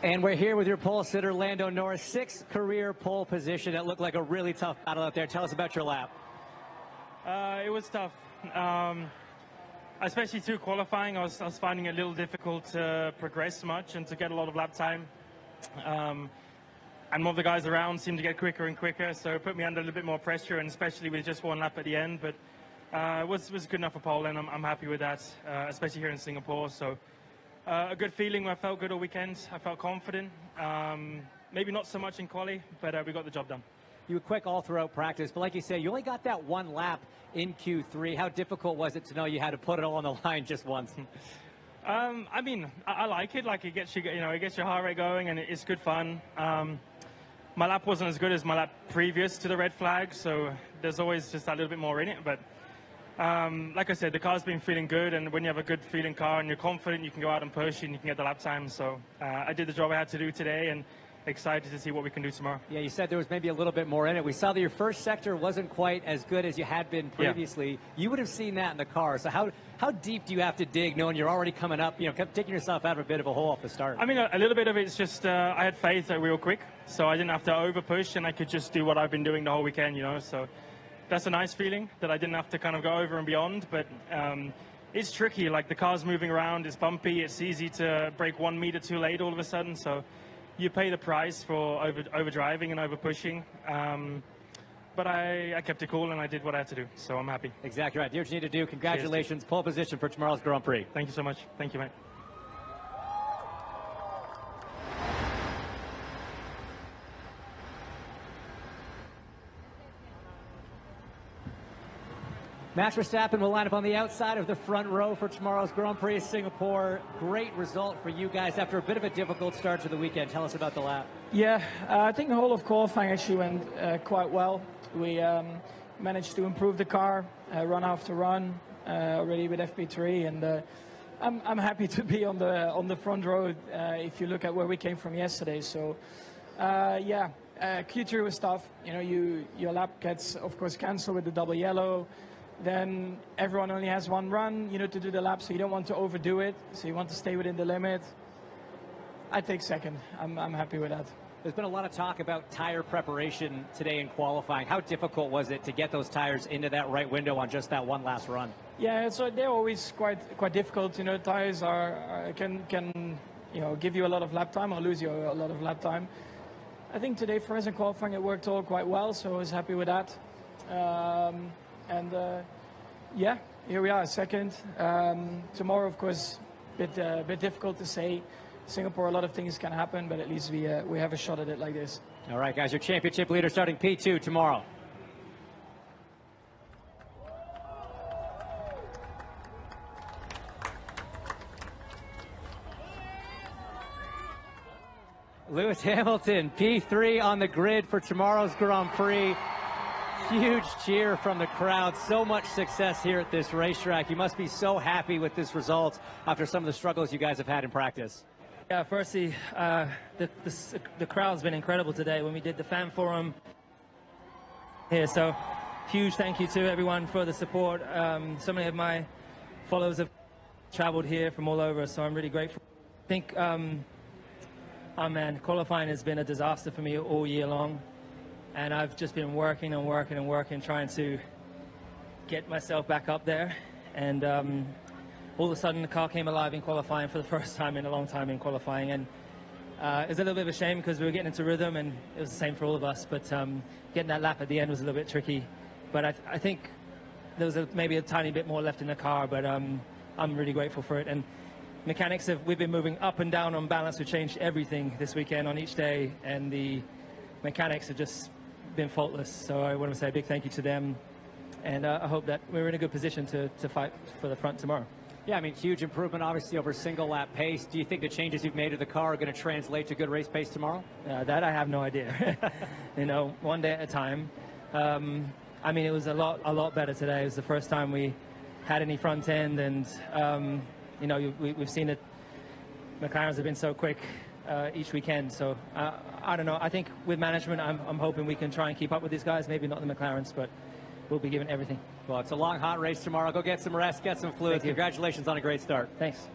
And we're here with your pole sitter, Lando Norris, 6th career pole position. It looked like a really tough battle out there. Tell us about your lap. It was tough, especially through qualifying. I was finding it a little difficult to progress much and to get a lot of lap time. And more of the guys around seemed to get quicker and quicker, so it put me under a little bit more pressure, and especially with just one lap at the end. But it was good enough for pole, and I'm happy with that, especially here in Singapore. So a good feeling. I felt good all weekend. I felt confident. Maybe not so much in quali, but we got the job done. You were quick all throughout practice, but like you say, you only got that one lap in Q3. How difficult was it to know you had to put it all on the line just once? I mean, I like it. Like, it gets you, it gets your heart rate going, and it's good fun. My lap wasn't as good as my lap previous to the red flag, so there's always just a little bit more in it. But like I said, the car's been feeling good, and when you have a good feeling car and you're confident, you can go out and push and you can get the lap time. So I did the job I had to do today, and excited to see what we can do tomorrow. Yeah, you said there was maybe a little bit more in it. We saw that your first sector wasn't quite as good as you had been previously. Yeah. You would have seen that in the car. So how deep do you have to dig, knowing you're already coming up, kept taking yourself out of a bit of a hole off the start? I mean, a little bit of it's just I had faith that we were quick, so I didn't have to over push, and I could just do what I've been doing the whole weekend, So that's a nice feeling that I didn't have to kind of go over and beyond. But it's tricky. Like, the car's moving around, it's bumpy, it's easy to break 1 meter too late all of a sudden. So you pay the price for over driving and over pushing. But I kept it cool, and I did what I had to do, so I'm happy. Exactly right. Do what you need to do. Congratulations. Pole position for tomorrow's Grand Prix. Thank you so much. Thank you, mate. Max Verstappen will line up on the outside of the front row for tomorrow's Grand Prix of Singapore. Great result for you guys after a bit of a difficult start to the weekend. Tell us about the lap. Yeah, I think the whole of qualifying actually went quite well. We managed to improve the car run after run already with FP3, and I'm happy to be on the front row if you look at where we came from yesterday. So yeah, Q3 was tough. Your lap gets, of course, cancelled with the double yellow. Then everyone only has one run, to do the lap, so you don't want to overdo it. So you want to stay within the limit. I take second. I'm happy with that. There's been a lot of talk about tire preparation today in qualifying. How difficult was it to get those tires into that right window on just that one last run? Yeah, so they're always quite difficult. Tires can give you a lot of lap time or lose you a lot of lap time. I think today for us in qualifying it worked all quite well, so I was happy with that. Yeah, here we are, second. Tomorrow, of course, a bit difficult to say. Singapore, a lot of things can happen, but at least we have a shot at it like this. All right, guys, your championship leader starting P2 tomorrow. Lewis Hamilton, P3 on the grid for tomorrow's Grand Prix. Huge cheer from the crowd. So much success here at this racetrack. You must be so happy with this result after some of the struggles you guys have had in practice. Yeah, firstly, the crowd's been incredible today when we did the fan forum here. So huge thank you to everyone for the support. So many of my followers have traveled here from all over, so I'm really grateful. I think, oh man, qualifying has been a disaster for me all year long. And I've just been working and working and working, trying to get myself back up there. And all of a sudden, the car came alive in qualifying for the first time in a long time in qualifying. And it was a little bit of a shame because we were getting into rhythm, and it was the same for all of us. But getting that lap at the end was a little bit tricky. But I think there was maybe a tiny bit more left in the car, but I'm really grateful for it. And mechanics, we've been moving up and down on balance. We changed everything this weekend on each day, and the mechanics have just been faultless, so I want to say a big thank you to them, and I hope that we're in a good position to fight for the front tomorrow. Yeah, I mean, huge improvement obviously over single lap pace. Do you think the changes you've made to the car are going to translate to good race pace tomorrow? That I have no idea. One day at a time. I mean, it was a lot better today. It was the first time we had any front end, and we've seen it. McLarens have been so quick each weekend, so I don't know. I think with management, I'm hoping we can try and keep up with these guys. Maybe not the McLarens, but we'll be given everything. Well, it's a long, hot race tomorrow. Go get some rest, get some fluids. Congratulations on a great start. Thanks.